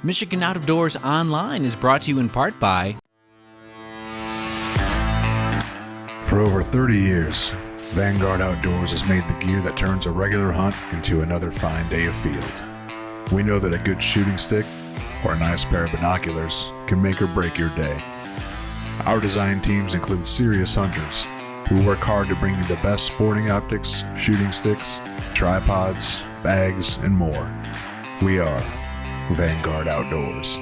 Michigan Out of Doors Online is brought to you in part by... For over 30 years, Vanguard Outdoors has made the gear that turns a regular hunt into another fine day of field. We know that a good shooting stick or a nice pair of binoculars can make or break your day. Our design teams include serious hunters who work hard to bring you the best sporting optics, shooting sticks, tripods, bags, and more. We are Vanguard Outdoors.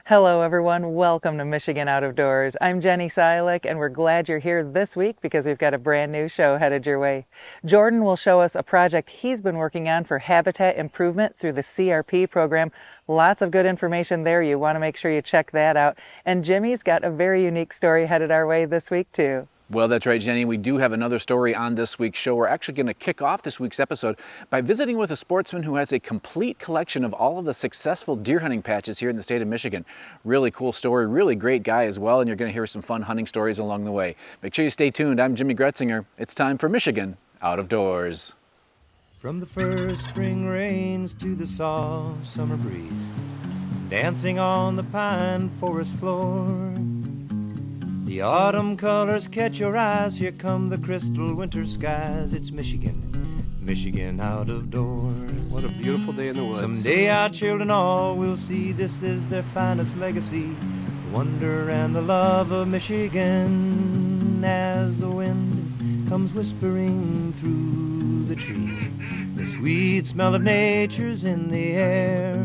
Hello everyone, welcome to Michigan Out of Doors. I'm Jenny Silik and we're glad you're here this week because we've got a brand new show headed your way. Jordan will show us a project he's been working on for habitat improvement through the CRP program. Lots of good information there. You want to make sure you check that out. And Jimmy's got a very unique story headed our way this week too. Well, that's right, Jenny. We do have another story on this week's show. We're actually going to kick off this week's episode by visiting with a sportsman who has a complete collection of all of the successful deer hunting patches here in the state of Michigan. Really cool story, really great guy as well, and you're going to hear some fun hunting stories along the way. Make sure you stay tuned. I'm Jimmy Gretzinger. It's time for Michigan Out of Doors. From the first spring rains to the soft summer breeze, dancing on the pine forest floor, the autumn colors catch your eyes. Here come the crystal winter skies. It's Michigan, Michigan out of doors. What a beautiful day in the woods. Someday our children all will see this is their finest legacy, the wonder and the love of Michigan. As the wind comes whispering through the trees, the sweet smell of nature's in the air.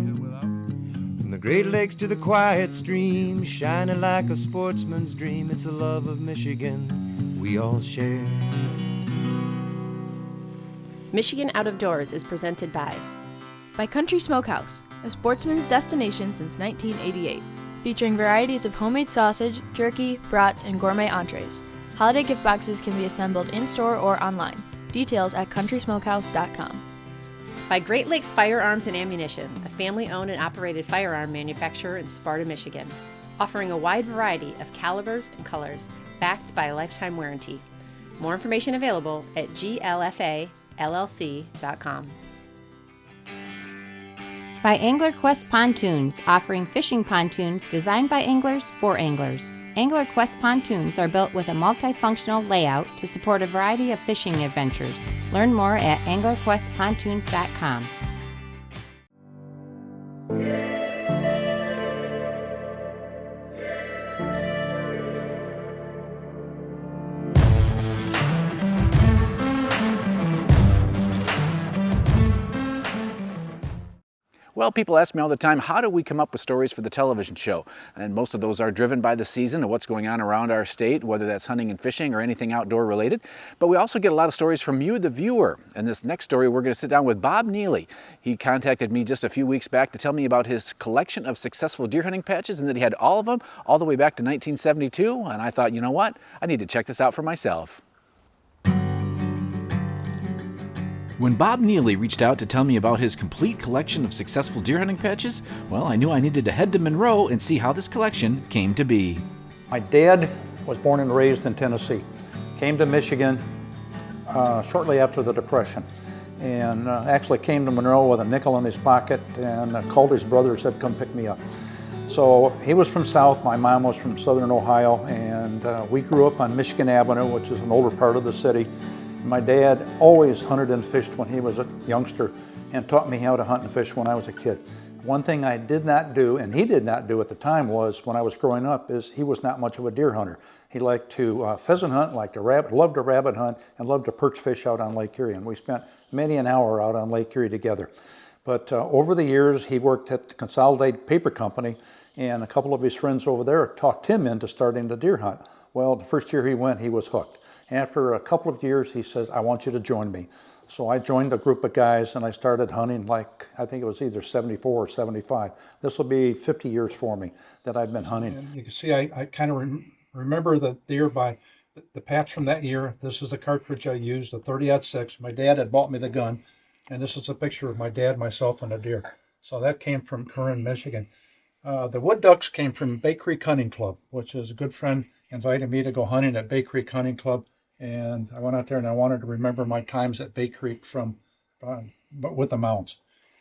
From the Great Lakes to the quiet stream, shining like a sportsman's dream, it's a love of Michigan we all share. Michigan Out of Doors is presented by Country Smokehouse, a sportsman's destination since 1988, featuring varieties of homemade sausage, jerky, brats, and gourmet entrees. Holiday gift boxes can be assembled in-store or online. Details at countrysmokehouse.com. By Great Lakes Firearms and Ammunition, a family-owned and operated firearm manufacturer in Sparta, Michigan, offering a wide variety of calibers and colors, backed by a lifetime warranty. More information available at glfallc.com. By Angler Quest Pontoons, offering fishing pontoons designed by anglers for anglers. Angler Quest pontoons are built with a multifunctional layout to support a variety of fishing adventures. Learn more at anglerquestpontoons.com. Well, people ask me all the time, how do we come up with stories for the television show? And most of those are driven by the season and what's going on around our state, whether that's hunting and fishing or anything outdoor related. But we also get a lot of stories from you, the viewer. And this next story, we're going to sit down with Bob Neely. He contacted me just a few weeks back to tell me about his collection of successful deer hunting patches and that he had all of them all the way back to 1972. And I thought, you know what? I need to check this out for myself. When Bob Neely reached out to tell me about his complete collection of successful deer hunting patches, well, I knew I needed to head to Monroe and see how this collection came to be. My dad was born and raised in Tennessee, came to Michigan shortly after the Depression, and actually came to Monroe with a nickel in his pocket and called his brother and said, come pick me up. So he was from South, my mom was from Southern Ohio, and we grew up on Michigan Avenue, which is an older part of the city. My dad always hunted and fished when he was a youngster and taught me how to hunt and fish when I was a kid. One thing I did not do, and he did not do at the time, was when I was growing up, is he was not much of a deer hunter. He liked to pheasant hunt, liked to loved to rabbit hunt, and loved to perch fish out on Lake Erie. And we spent many an hour out on Lake Erie together. But over the years, he worked at the Consolidated Paper Company, and a couple of his friends over there talked him into starting to deer hunt. Well, the first year he went, he was hooked. After a couple of years, he says, I want you to join me. So I joined a group of guys and I started hunting like, I think it was either 74 or 75. This will be 50 years for me that I've been hunting. And you can see I kind of remember the deer by the patch from that year. This is the cartridge I used, a 30-06. My dad had bought me the gun. And this is a picture of my dad, myself, and a deer. So that came from Curran, Michigan. The wood ducks came from Bay Creek Hunting Club, which is a good friend invited me to go hunting at Bay Creek Hunting Club. And I went out there and I wanted to remember my times at Bay Creek but with the mounts.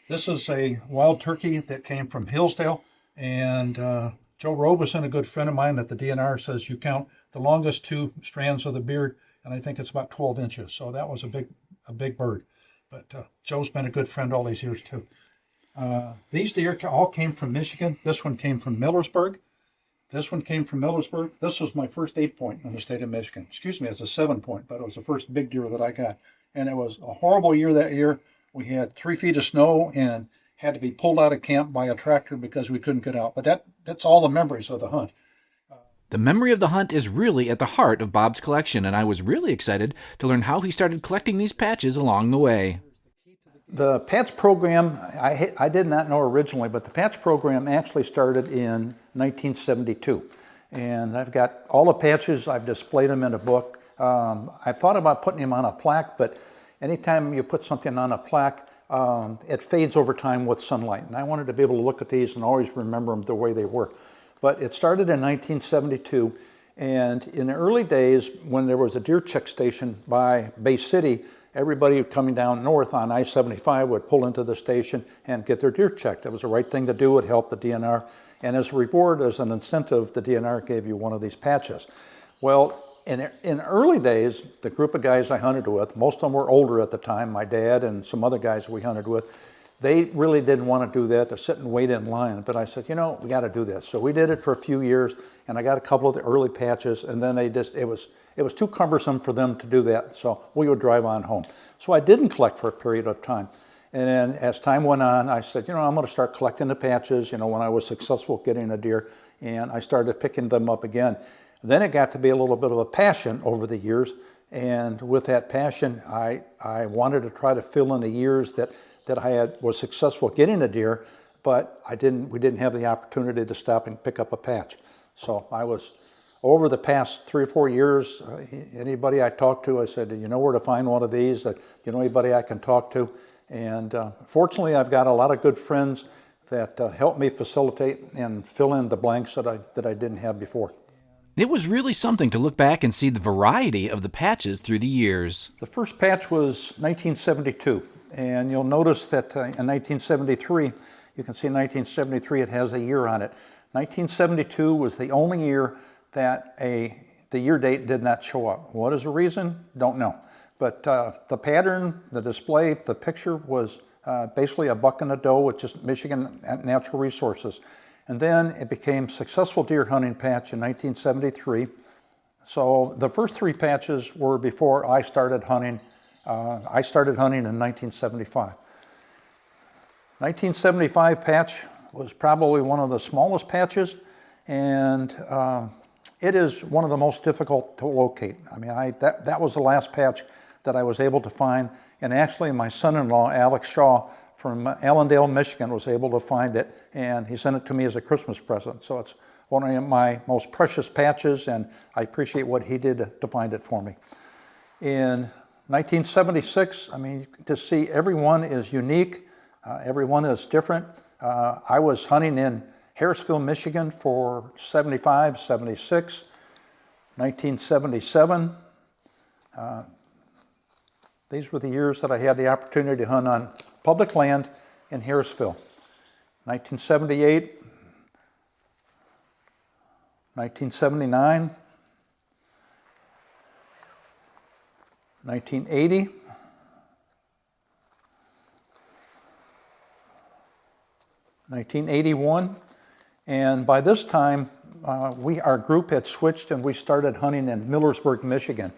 This is a wild turkey that came from Hillsdale, and Joe Robeson, a good friend of mine at the DNR, says you count the longest two strands of the beard, and I think it's about 12 inches. So that was a big bird. But Joe's been a good friend all these years too. These deer all came from Michigan. This one came from Millersburg. This one came from Millersburg. This was my first 8-point in the state of Michigan. Excuse me, it's a 7-point, but it was the first big deer that I got. And it was a horrible year that year. We had 3 feet of snow and had to be pulled out of camp by a tractor because we couldn't get out. But that's all the memories of the hunt. The memory of the hunt is really at the heart of Bob's collection, and I was really excited to learn how he started collecting these patches along the way. The patch program, I did not know originally, but the patch program actually started in 1972. And I've got all the patches, I've displayed them in a book. I thought about putting them on a plaque, but anytime you put something on a plaque, it fades over time with sunlight. And I wanted to be able to look at these and always remember them the way they were. But it started in 1972, and in the early days, when there was a deer check station by Bay City, everybody coming down north on I-75 would pull into the station and get their deer checked. It was the right thing to do. It helped the DNR. And as a reward, as an incentive, the DNR gave you one of these patches. Well, in early days, the group of guys I hunted with, most of them were older at the time, my dad and some other guys we hunted with, they really didn't want to do that, to sit and wait in line. But I said, you know, we got to do this. So we did it for a few years, and I got a couple of the early patches, and then it was too cumbersome for them to do that, so we would drive on home. So I didn't collect for a period of time. And then as time went on, I said, you know, I'm going to start collecting the patches, you know, when I was successful getting a deer, and I started picking them up again. Then it got to be a little bit of a passion over the years, and with that passion, I wanted to try to fill in the years that I was successful getting a deer, but we didn't have the opportunity to stop and pick up a patch. So I was, over the past 3 or 4 years, anybody I talked to, I said, do you know where to find one of these? Do you know anybody I can talk to? And fortunately, I've got a lot of good friends that help me facilitate and fill in the blanks that I didn't have before. It was really something to look back and see the variety of the patches through the years. The first patch was 1972, and you'll notice that in 1973, you can see 1973, it has a year on it. 1972 was the only year that the year date did not show up. What is the reason? Don't know. But the pattern, the display, the picture was basically a buck and a doe with just Michigan natural resources. And then it became Successful Deer Hunting Patch in 1973. So the first 3 patches were before I started hunting. I started hunting in 1975. 1975 patch was probably one of the smallest patches, and it is one of the most difficult to locate. I mean, that was the last patch that I was able to find, and actually my son-in-law, Alex Shaw, from Allendale, Michigan, was able to find it, and he sent it to me as a Christmas present. So it's one of my most precious patches, and I appreciate what he did to find it for me. In 1976, I mean, to see everyone is unique, everyone is different. I was hunting in Harrisville, Michigan for 75, 76, 1977. These were the years that I had the opportunity to hunt on public land in Harrisville. 1978, 1979, 1980, 1981, and by this time, our group had switched and we started hunting in Millersburg, Michigan.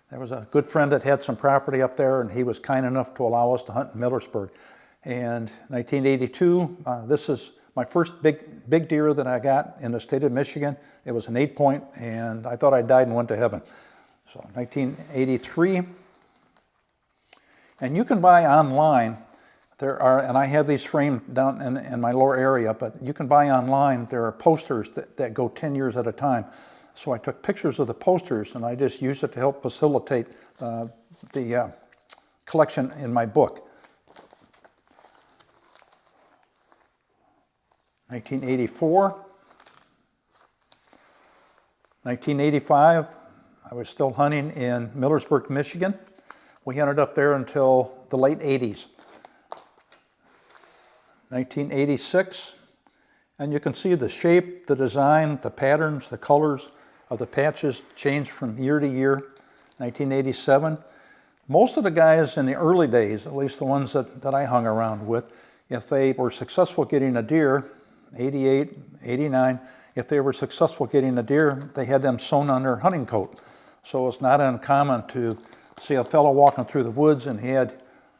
There was a good friend that had some property up there, and he was kind enough to allow us to hunt in Millersburg. And 1982, this is my first big deer that I got in the state of Michigan. It was an 8-point, and I thought I died and went to heaven. So 1983, and you can buy online. There are, and I have these framed down in my lower area, but you can buy online. There are posters that go 10 years at a time. So I took pictures of the posters, and I just used it to help facilitate the collection in my book. 1984, 1985, I was still hunting in Millersburg, Michigan. We hunted up there until the late 80s. 1986, and you can see the shape, the design, the patterns, the colors of the patches changed from year to year. 1987. Most of the guys in the early days, at least the ones that I hung around with, if they were successful getting a deer, 88, 89, if they were successful getting a deer, they had them sewn on their hunting coat. So it's not uncommon to see a fellow walking through the woods and he had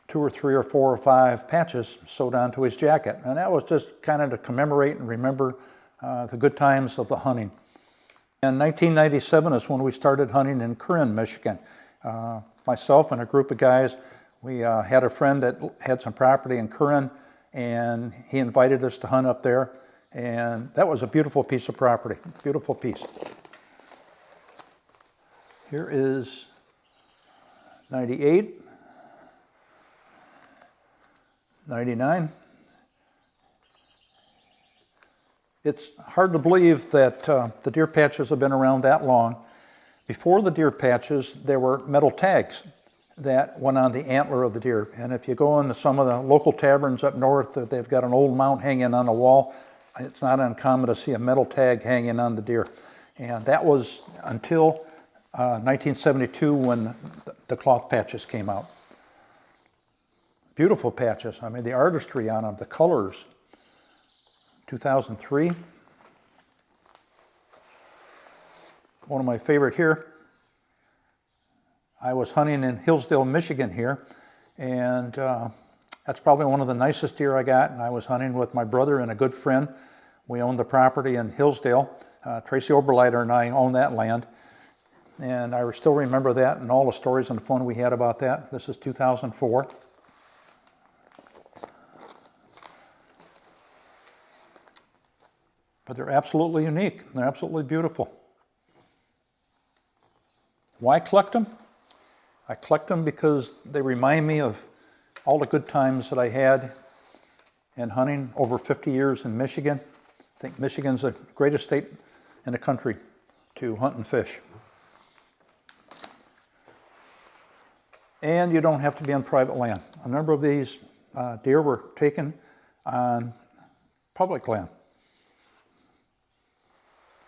2 or 3 or 4 or 5 patches sewed onto his jacket. And that was just kind of to commemorate and remember the good times of the hunting. And 1997 is when we started hunting in Corinne, Michigan. Myself and a group of guys, we had a friend that had some property in Corinne, and he invited us to hunt up there. And that was a beautiful piece of property, beautiful piece. Here is 98, 99. It's hard to believe that the deer patches have been around that long. Before the deer patches, there were metal tags that went on the antler of the deer. And if you go into some of the local taverns up north, they've got an old mount hanging on the wall. It's not uncommon to see a metal tag hanging on the deer. And that was until 1972 when the cloth patches came out. Beautiful patches. I mean, the artistry on them, the colors. 2003. One of my favorite here. I was hunting in Hillsdale, Michigan here, and that's probably one of the nicest deer I got, and I was hunting with my brother and a good friend. We owned the property in Hillsdale. Tracy Oberleiter and I own that land, and I still remember that and all the stories and the fun we had about that. This is 2004. But they're absolutely unique. They're absolutely beautiful. Why collect them? I collect them because they remind me of all the good times that I had in hunting over 50 years in Michigan. I think Michigan's the greatest state in the country to hunt and fish. And you don't have to be on private land. A number of these deer were taken on public land.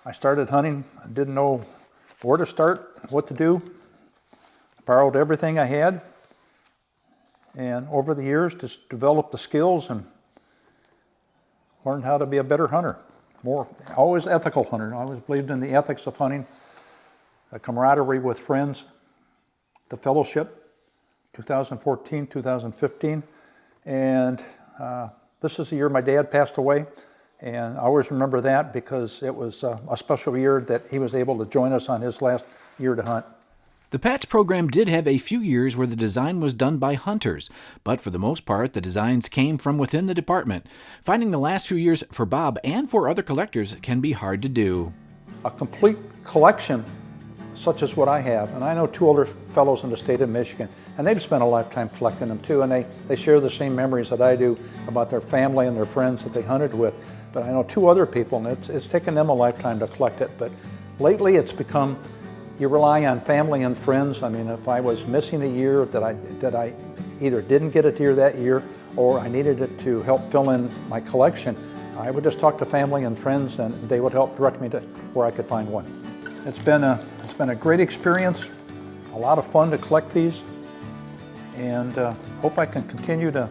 I started hunting, I didn't know where to start, what to do. I borrowed everything I had, and over the years just developed the skills and learned how to be a better hunter. Always ethical hunter. I always believed in the ethics of hunting, the camaraderie with friends, the fellowship, 2014, 2015, and this is the year my dad passed away. And I always remember that because it was a special year that he was able to join us on his last year to hunt. The patch program did have a few years where the design was done by hunters, but for the most part, the designs came from within the department. Finding the last few years for Bob and for other collectors can be hard to do. A complete collection such as what I have, and I know 2 other fellows in the state of Michigan, and they've spent a lifetime collecting them too, and they share the same memories that I do about their family and their friends that they hunted with. But I know 2 other people, and it's taken them a lifetime to collect it. But lately it's become, you rely on family and friends. I mean, if I was missing a year that I either didn't get a deer that year or I needed it to help fill in my collection, I would just talk to family and friends, and they would help direct me to where I could find one. It's been a great experience, a lot of fun to collect these, and hope I can continue to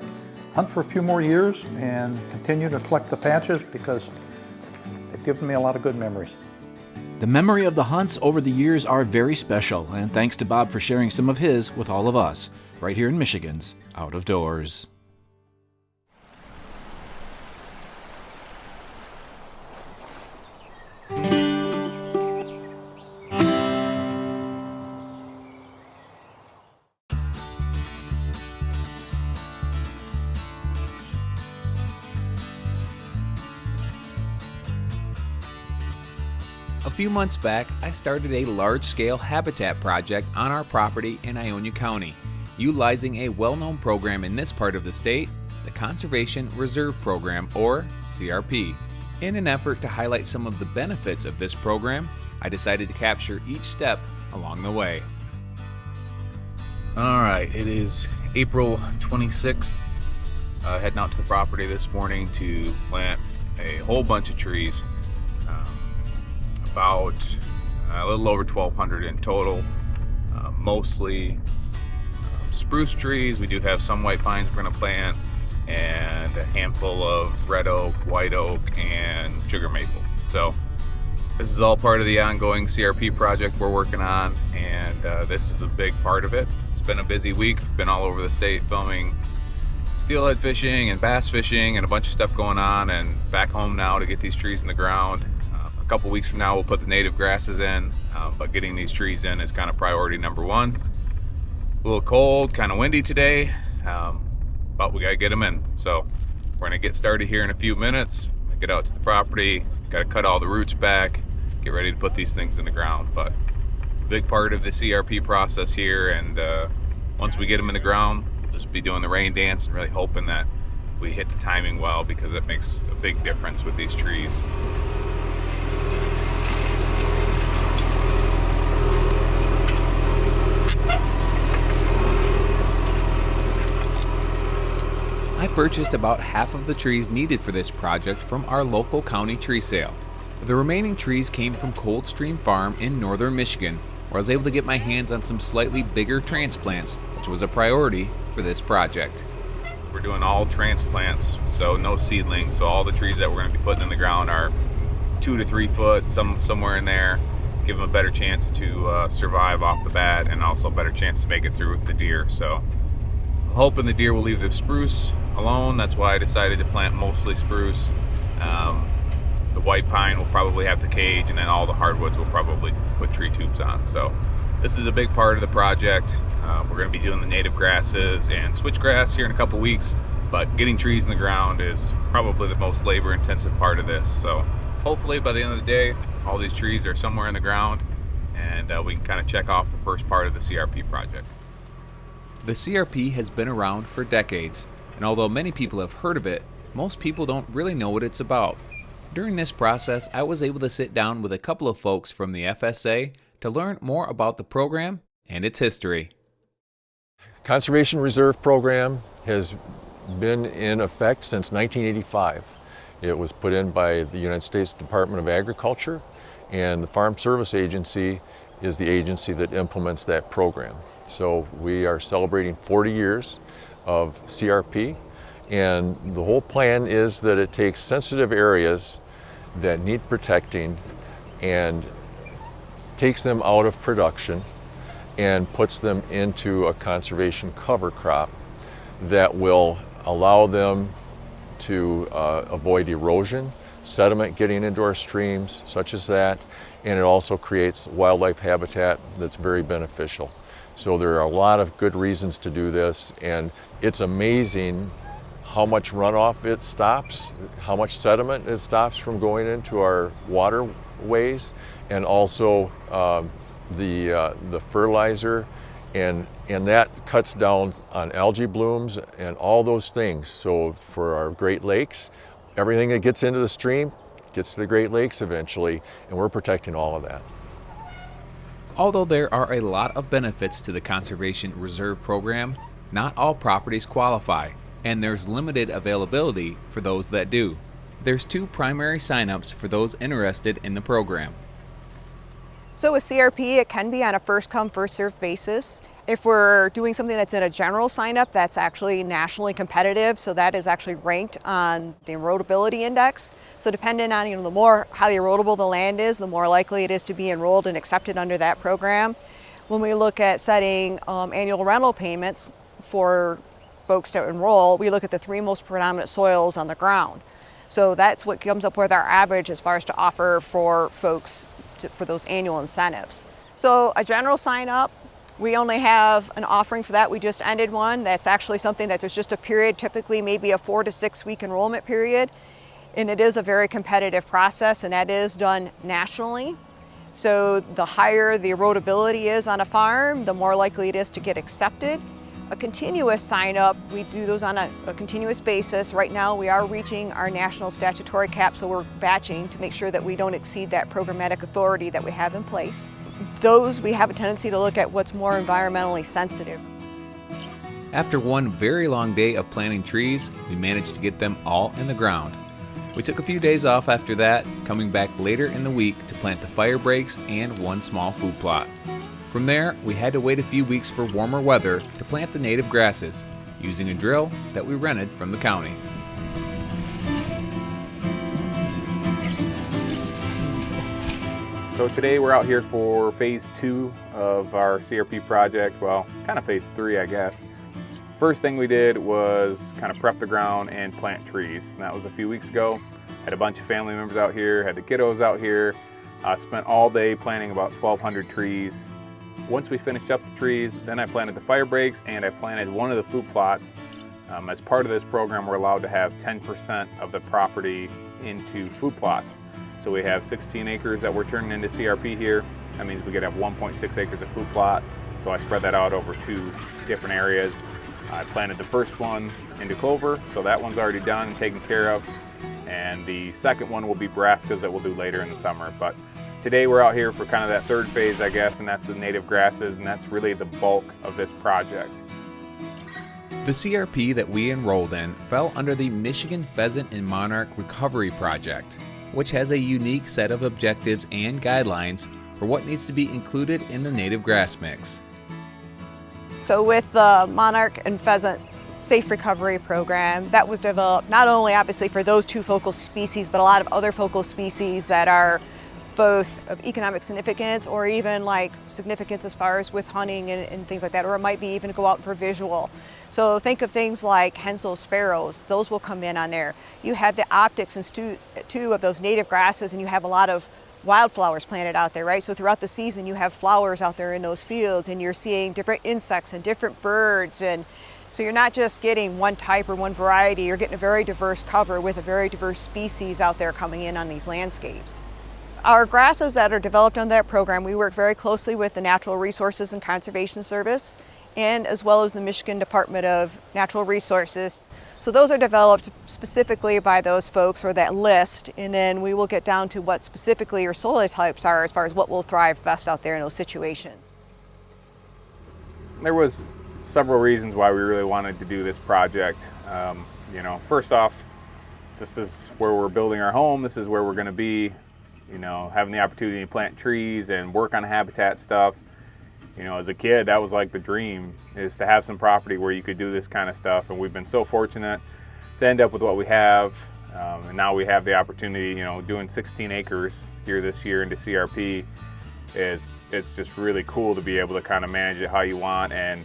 hunt for a few more years and continue to collect the patches because they've given me a lot of good memories. The memory of the hunts over the years are very special, and thanks to Bob for sharing some of his with all of us, right here in Michigan's Out of Doors. A few months back, I started a large-scale habitat project on our property in Ionia County, utilizing a well-known program in this part of the state, the Conservation Reserve Program, or CRP. In an effort to highlight some of the benefits of this program, I decided to capture each step along the way. All right, it is April 26th, heading out to the property this morning to plant a whole bunch of trees, about a little over 1,200 in total, mostly spruce trees. We do have some white pines we're going to plant, and a handful of red oak, white oak, and sugar maple. So this is all part of the ongoing CRP project we're working on, and this is a big part of it. It's been a busy week. We've been all over the state filming steelhead fishing and bass fishing and a bunch of stuff going on, and back home now to get these trees in the ground. A couple weeks from now we'll put the native grasses in, but getting these trees in is kind of priority number one. A little cold, kind of windy today, but we got to get them in. So we're going to get started here in a few minutes. Get out to the property, got to cut all the roots back, get ready to put these things in the ground. But a big part of the CRP process here, and once we get them in the ground, we'll just be doing the rain dance and really hoping that we hit the timing well, because it makes a big difference with these trees. I purchased about half of the trees needed for this project from our local county tree sale. The remaining trees came from Coldstream Farm in northern Michigan, where I was able to get my hands on some slightly bigger transplants, which was a priority for this project. We're doing all transplants, so no seedlings. So all the trees that we're going to be putting in the ground are 2 to 3 foot, somewhere in there. Give them a better chance to survive off the bat, and also a better chance to make it through with the deer. So I'm hoping the deer will leave the spruce alone. That's why I decided to plant mostly spruce. The white pine will probably have the cage, and then all the hardwoods will probably put tree tubes on. So this is a big part of the project. We're going to be doing the native grasses and switchgrass here in a couple weeks, but getting trees in the ground is probably the most labor intensive part of this. So hopefully by the end of the day, all these trees are somewhere in the ground, and we can kind of check off the first part of the CRP project. The CRP has been around for decades, and although many people have heard of it, most people don't really know what it's about. During this process, I was able to sit down with a couple of folks from the FSA to learn more about the program and its history. Conservation Reserve Program has been in effect since 1985. It was put in by the United States Department of Agriculture, and the Farm Service Agency is the agency that implements that program. So we are celebrating 40 years of CRP, and the whole plan is that it takes sensitive areas that need protecting and takes them out of production and puts them into a conservation cover crop that will allow them to avoid erosion, sediment getting into our streams, such as that, and it also creates wildlife habitat that's very beneficial. So there are a lot of good reasons to do this, and it's amazing how much runoff it stops, how much sediment it stops from going into our waterways, and also the fertilizer, and that cuts down on algae blooms and all those things. So for our Great Lakes, everything that gets into the stream gets to the Great Lakes eventually, and we're protecting all of that. Although there are a lot of benefits to the Conservation Reserve Program, not all properties qualify, and there's limited availability for those that do. There's 2 primary signups for those interested in the program. So with CRP, it can be on a first come, first served basis. If we're doing something that's in a general sign up, that's actually nationally competitive. So that is actually ranked on the erodibility index. So depending on the more highly erodible the land is, the more likely it is to be enrolled and accepted under that program. When we look at setting annual rental payments for folks to enroll, we look at the 3 most predominant soils on the ground. So that's what comes up with our average as far as to offer for folks for those annual incentives. So a general sign up, we only have an offering for that. We just ended one. That's actually something that there's just a period, typically maybe a 4 to 6 week enrollment period. And it is a very competitive process, and that is done nationally. So the higher the erodibility is on a farm, the more likely it is to get accepted. A continuous sign up, we do those on a continuous basis. Right now we are reaching our national statutory cap, so we're batching to make sure that we don't exceed that programmatic authority that we have in place. Those, we have a tendency to look at what's more environmentally sensitive. After one very long day of planting trees, we managed to get them all in the ground. We took a few days off after that, coming back later in the week to plant the fire breaks and one small food plot. From there, we had to wait a few weeks for warmer weather to plant the native grasses, using a drill that we rented from the county. So today we're out here for phase 2 of our CRP project, well, kind of phase 3, I guess. First thing we did was kind of prep the ground and plant trees. And that was a few weeks ago. Had a bunch of family members out here, had the kiddos out here. Spent all day planting about 1,200 trees. Once we finished up the trees, then I planted the fire breaks and I planted one of the food plots. As part of this program, we're allowed to have 10% of the property into food plots. So we have 16 acres that we're turning into CRP here. That means we could have 1.6 acres of food plot. So I spread that out over 2 different areas. I planted the first one into clover, so that one's already done and taken care of. And the second one will be brassicas that we'll do later in the summer. But today we're out here for kind of that third phase, I guess, and that's the native grasses, and that's really the bulk of this project. The CRP that we enrolled in fell under the Michigan Pheasant and Monarch Recovery Project, which has a unique set of objectives and guidelines for what needs to be included in the native grass mix. So with the Monarch and Pheasant Safe Recovery Program, that was developed not only obviously for those 2 focal species, but a lot of other focal species that are both of economic significance or even like significance as far as with hunting and things like that, or it might be even go out for visual. So think of things like Hensel sparrows, those will come in on there. You have the optics and 2 of those native grasses, and you have a lot of wildflowers planted out there, right? So throughout the season you have flowers out there in those fields, and you're seeing different insects and different birds, and so you're not just getting one type or one variety, you're getting a very diverse cover with a very diverse species out there coming in on these landscapes. Our grasses that are developed under that program, we work very closely with the Natural Resources and Conservation Service, and as well as the Michigan Department of Natural Resources. So those are developed specifically by those folks, or that list, and then we will get down to what specifically your soil types are as far as what will thrive best out there in those situations. There was several reasons why we really wanted to do this project. You know, first off, this is where we're building our home, this is where we're going to be, you know, having the opportunity to plant trees and work on habitat stuff. You know, as a kid, that was like the dream, is to have some property where you could do this kind of stuff. And we've been so fortunate to end up with what we have. And now we have the opportunity, you know, doing 16 acres here this year into CRP. It's just really cool to be able to kind of manage it how you want. And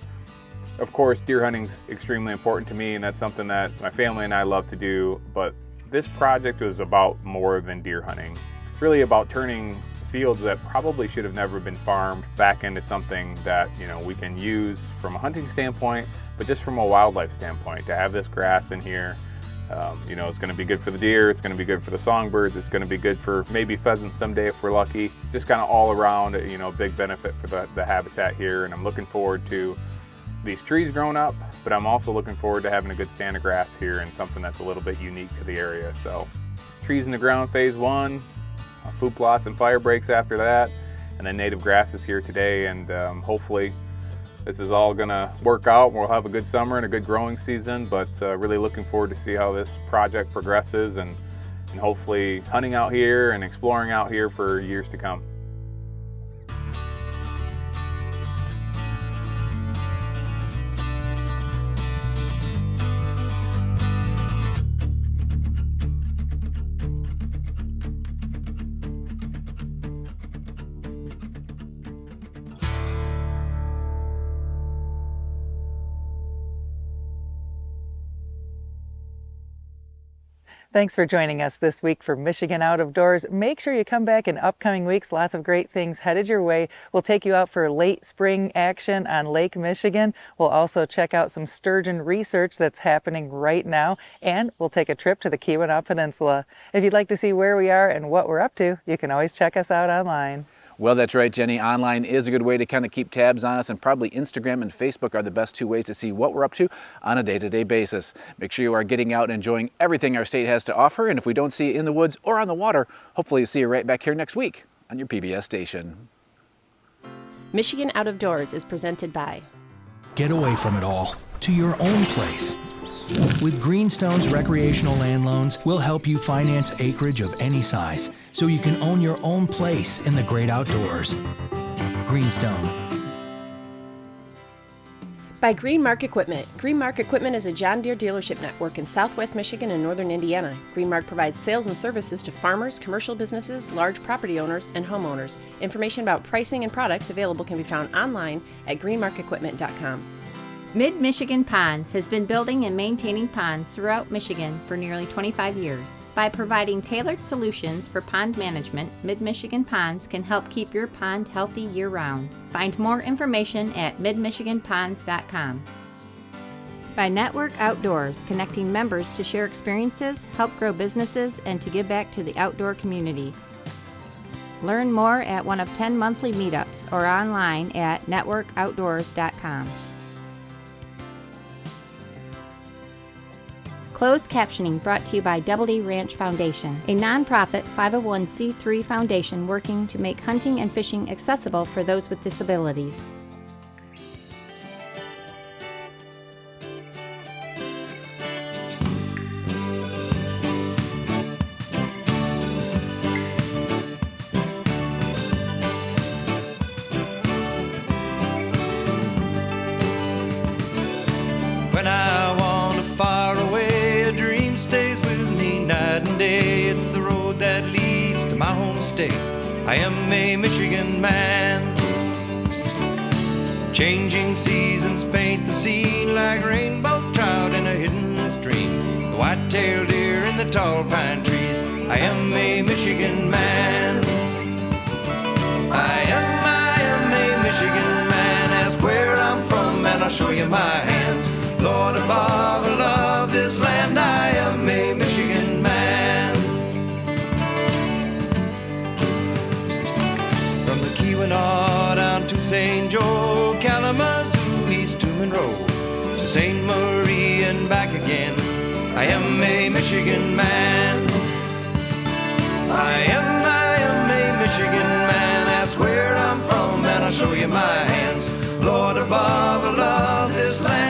of course, deer hunting's extremely important to me, and that's something that my family and I love to do. But this project was about more than deer hunting. It's really about turning fields that probably should have never been farmed back into something that, you know, we can use from a hunting standpoint, but just from a wildlife standpoint. To have this grass in here, you know, it's going to be good for the deer, it's going to be good for the songbirds, it's going to be good for maybe pheasants someday if we're lucky. Just kind of all around, you know, big benefit for the habitat here. And I'm looking forward to these trees growing up, but I'm also looking forward to having a good stand of grass here and something that's a little bit unique to the area. So trees in the ground, phase 1, food plots and fire breaks after that, and then native grasses here today. And hopefully this is all gonna work out. We'll have a good summer and a good growing season, but really looking forward to see how this project progresses, and hopefully hunting out here and exploring out here for years to come. Thanks for joining us this week for Michigan Out of Doors. Make sure you come back in upcoming weeks. Lots of great things headed your way. We'll take you out for late spring action on Lake Michigan. We'll also check out some sturgeon research that's happening right now, and we'll take a trip to the Keweenaw Peninsula. If you'd like to see where we are and what we're up to, you can always check us out online. Well, that's right, Jenny. Online is a good way to kind of keep tabs on us, and probably Instagram and Facebook are the best 2 ways to see what we're up to on a day-to-day basis. Make sure you are getting out and enjoying everything our state has to offer, and if we don't see you in the woods or on the water, hopefully you'll see you right back here next week on your PBS station. Michigan Out of Doors is presented by Get away from it all. to your own place. With Greenstone's recreational land loans, we'll help you finance acreage of any size so you can own your own place in the great outdoors. Greenstone. By Greenmark Equipment. Greenmark Equipment is a John Deere dealership network in southwest Michigan and northern Indiana. Greenmark provides sales and services to farmers, commercial businesses, large property owners, and homeowners. Information about pricing and products available can be found online at greenmarkequipment.com. Mid-Michigan Ponds has been building and maintaining ponds throughout Michigan for nearly 25 years. By providing tailored solutions for pond management, Mid-Michigan Ponds can help keep your pond healthy year-round. Find more information at midmichiganponds.com. By Network Outdoors, connecting members to share experiences, help grow businesses, and to give back to the outdoor community. Learn more at one of 10 monthly meetups or online at networkoutdoors.com. Closed captioning brought to you by Double D Ranch Foundation, a nonprofit 501c3 foundation working to make hunting and fishing accessible for those with disabilities. When I wander far away, stays with me night and day. It's the road that leads to my home state. I am a Michigan man. Changing seasons paint the scene like rainbow trout in a hidden stream. The white-tailed deer in the tall pine trees. I am a Michigan man. I am a Michigan man. Ask where I'm from and I'll show you my hands. Lord above, I love this land. I am a Michigan man. From the Keweenaw down to St. Joe, Kalamazoo, east to Monroe, to St. Marie and back again. I am a Michigan man. I am a Michigan man. Ask where I'm from and I'll show you my hands. Lord above, I love this land.